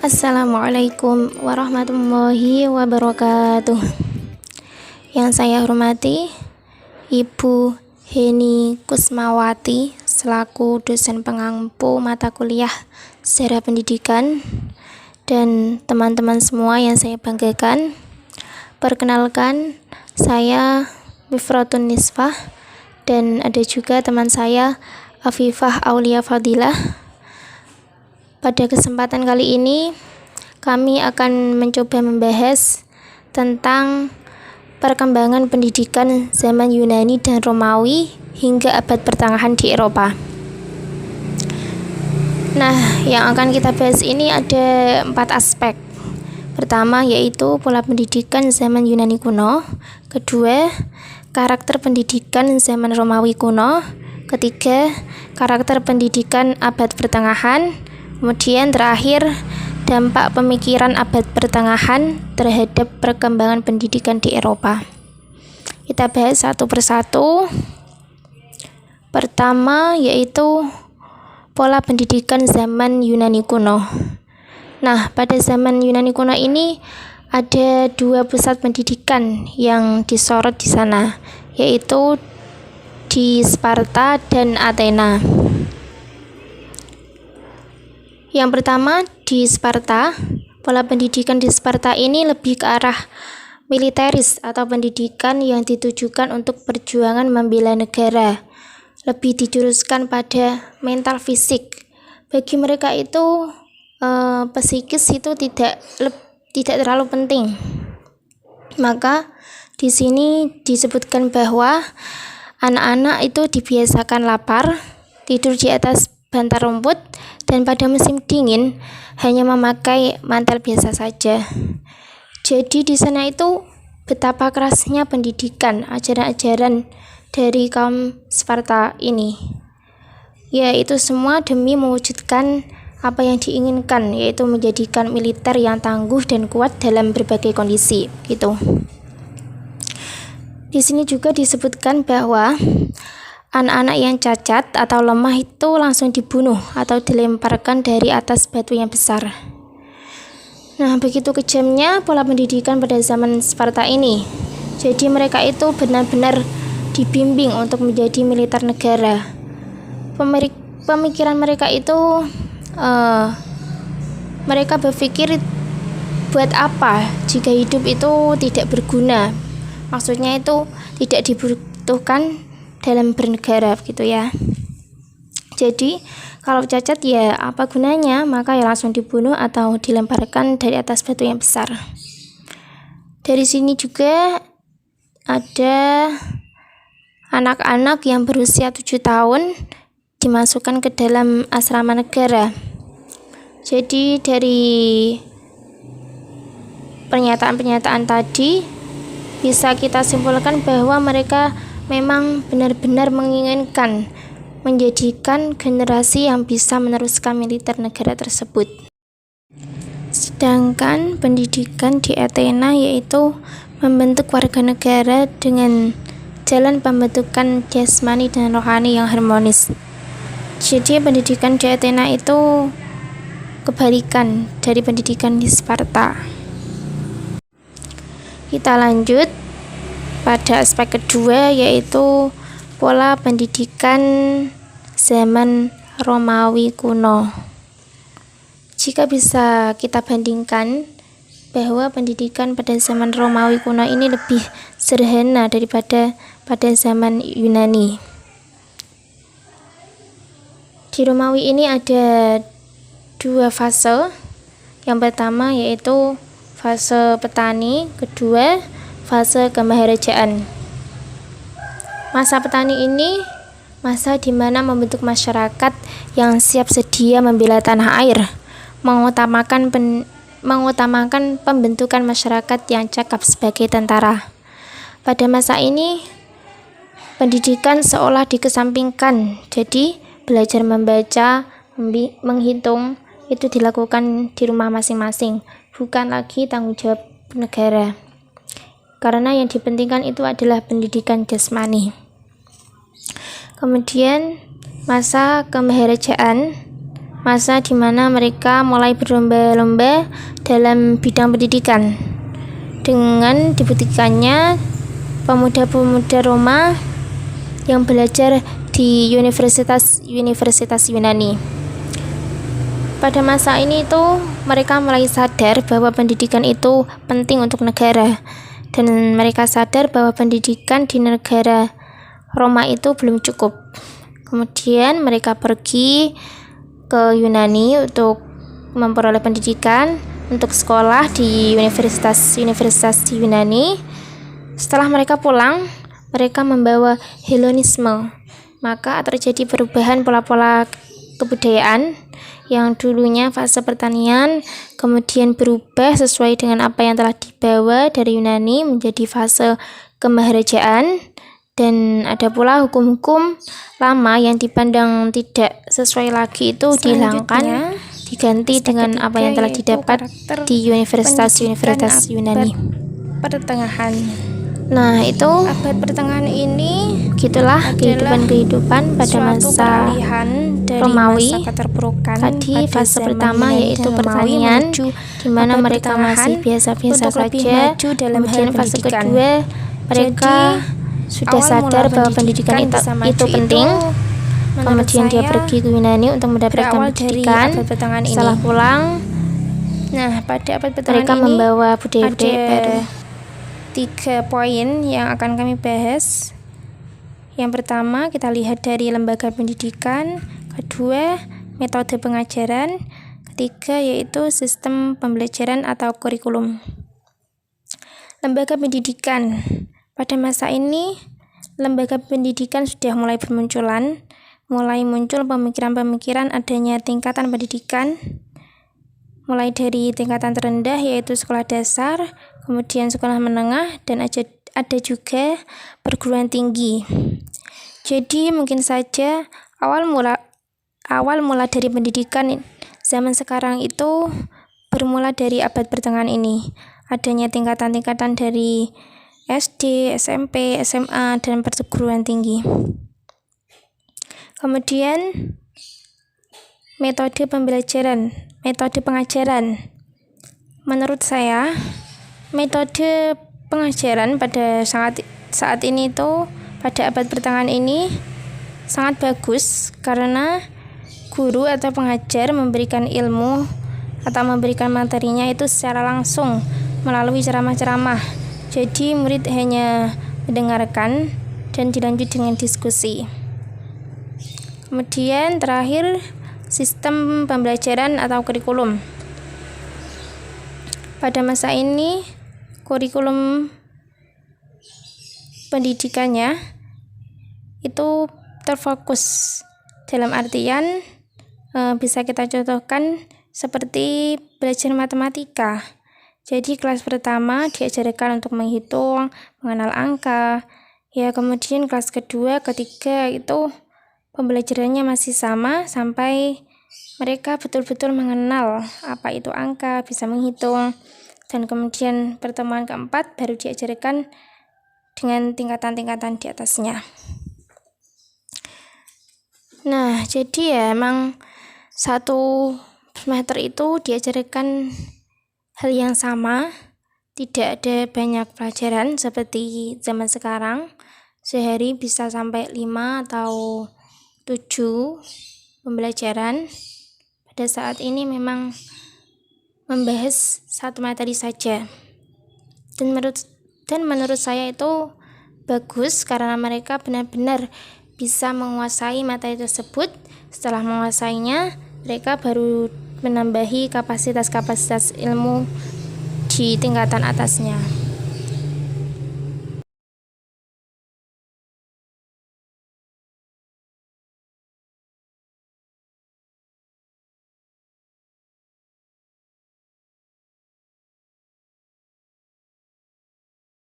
Assalamualaikum warahmatullahi wabarakatuh. Yang saya hormati Ibu Heni Kusmawati selaku dosen pengampu mata kuliah sejarah pendidikan dan teman-teman semua yang saya banggakan. Perkenalkan, saya Mifratun Nisfah dan ada juga teman saya Afifah Aulia Fadilah. Pada kesempatan kali ini, kami akan mencoba membahas tentang perkembangan pendidikan zaman Yunani dan Romawi hingga abad pertengahan di Eropa. Nah, yang akan kita bahas ini ada 4 aspek. Pertama yaitu pola pendidikan zaman Yunani kuno. Kedua, karakter pendidikan zaman Romawi kuno. Ketiga, karakter pendidikan abad pertengahan. Kemudian terakhir, dampak pemikiran abad pertengahan terhadap perkembangan pendidikan di Eropa. Kita bahas satu persatu. Pertama yaitu pola pendidikan zaman Yunani kuno. Nah, pada zaman Yunani kuno ini ada 2 pusat pendidikan yang disorot di sana, yaitu di Sparta dan Athena. Yang pertama di Sparta, pola pendidikan di Sparta ini lebih ke arah militeris atau pendidikan yang ditujukan untuk perjuangan membela negara, lebih dijuruskan pada mental fisik. Bagi mereka itu psikis itu tidak terlalu penting. Maka di sini disebutkan bahwa anak-anak itu dibiasakan lapar, tidur di atas bantal rumput, dan pada musim dingin hanya memakai mantel biasa saja. Jadi di sana itu betapa kerasnya pendidikan, ajaran-ajaran dari kaum Sparta ini. Ya, itu semua demi mewujudkan apa yang diinginkan, yaitu menjadikan militer yang tangguh dan kuat dalam berbagai kondisi, gitu. Di sini juga disebutkan bahwa anak-anak yang cacat atau lemah itu langsung dibunuh atau dilemparkan dari atas batu yang besar. Nah, begitu kejamnya pola pendidikan pada zaman Sparta ini. Jadi mereka itu benar-benar dibimbing untuk menjadi militer negara. Pemikiran mereka itu mereka berpikir, buat apa jika hidup itu tidak berguna? Maksudnya itu tidak dibutuhkan dalam bernegara, gitu ya. Jadi kalau cacat ya apa gunanya, maka ya langsung dibunuh atau dilemparkan dari atas batu yang besar. Dari sini juga ada anak-anak yang berusia 7 tahun dimasukkan ke dalam asrama negara. Jadi dari pernyataan-pernyataan tadi bisa kita simpulkan bahwa mereka memang benar-benar menginginkan menjadikan generasi yang bisa meneruskan militer negara tersebut. Sedangkan pendidikan di Athena yaitu membentuk warga negara dengan jalan pembentukan jasmani dan rohani yang harmonis. Jadi pendidikan di Athena itu kebalikan dari pendidikan di Sparta. Kita lanjut pada aspek kedua yaitu pola pendidikan zaman Romawi kuno. Jika bisa kita bandingkan bahwa pendidikan pada zaman Romawi kuno ini lebih sederhana daripada pada zaman Yunani. Di Romawi ini ada 2 fase. Yang pertama yaitu fase petani, kedua fase kemaharajaan. Masa petani ini masa di mana membentuk masyarakat yang siap sedia membela tanah air, mengutamakan pembentukan masyarakat yang cakap sebagai tentara. Pada masa ini pendidikan seolah dikesampingkan, jadi belajar membaca, menghitung itu dilakukan di rumah masing-masing, bukan lagi tanggung jawab negara. Karena yang dipentingkan itu adalah pendidikan jasmani. Kemudian masa kemaharajaan masa di mana mereka mulai berlomba-lomba dalam bidang pendidikan. Dengan dibuktikannya pemuda-pemuda Roma yang belajar di universitas Yunani. Pada masa ini mereka mulai sadar bahwa pendidikan itu penting untuk negara, dan mereka sadar bahwa pendidikan di negara Roma itu belum cukup. Kemudian mereka pergi ke Yunani untuk memperoleh pendidikan, untuk sekolah di universitas di Yunani. Setelah mereka pulang, mereka membawa Helenisme. Maka terjadi perubahan pola-pola kebudayaan yang dulunya fase pertanian, kemudian berubah sesuai dengan apa yang telah dibawa dari Yunani menjadi fase kemaharajaan. Dan ada pula hukum-hukum lama yang dipandang tidak sesuai lagi itu dihilangkan, diganti dengan apa yang telah didapat di universitas Yunani. Pertengahan. Nah, itu abad pertengahan ini gitulah kehidupan pada masa Romawi. Tadi fase pertama yaitu pertanian, di mana mereka masih biasa-biasa saja. Kemudian fase kedua mereka sudah sadar bahwa pendidikan itu penting. Kemudian dia pergi ke Yunani untuk mendapatkan pendidikan. Setelah pulang, pada abad pertengahan mereka ini membawa budaya-budaya baru. 3 poin yang akan kami bahas. Yang pertama, kita lihat dari lembaga pendidikan. Kedua, metode pengajaran. Ketiga, yaitu sistem pembelajaran atau kurikulum. Lembaga pendidikan. Pada masa ini, lembaga pendidikan sudah mulai bermunculan, mulai muncul pemikiran-pemikiran adanya tingkatan pendidikan, mulai dari tingkatan terendah yaitu sekolah dasar, kemudian sekolah menengah, dan ada juga perguruan tinggi. Jadi mungkin saja awal mula dari pendidikan zaman sekarang itu bermula dari abad pertengahan ini. Adanya tingkatan-tingkatan dari SD, SMP, SMA, dan perguruan tinggi. Kemudian metode pengajaran. Menurut saya, metode pengajaran pada saat ini pada abad pertengahan ini sangat bagus karena guru atau pengajar memberikan ilmu atau memberikan materinya itu secara langsung melalui ceramah-ceramah. Jadi murid hanya mendengarkan dan dilanjut dengan diskusi. Kemudian terakhir, sistem pembelajaran atau kurikulum. Pada masa ini, kurikulum pendidikannya itu terfokus, dalam artian bisa kita contohkan seperti belajar matematika. Jadi kelas pertama diajarkan untuk menghitung, mengenal angka. Ya, kemudian kelas kedua, ketiga itu pembelajarannya masih sama sampai mereka betul-betul mengenal apa itu angka, bisa menghitung. Dan kemudian pertemuan keempat baru diajarkan dengan tingkatan-tingkatan di atasnya. Nah, jadi ya emang satu semester itu diajarkan hal yang sama, tidak ada banyak pelajaran seperti zaman sekarang. Sehari bisa sampai 5 atau 7 pembelajaran. Pada saat ini memang membahas satu materi saja. Dan menurut saya itu bagus karena mereka benar-benar bisa menguasai materi tersebut. Setelah menguasainya, mereka baru menambahi kapasitas ilmu di tingkatan atasnya.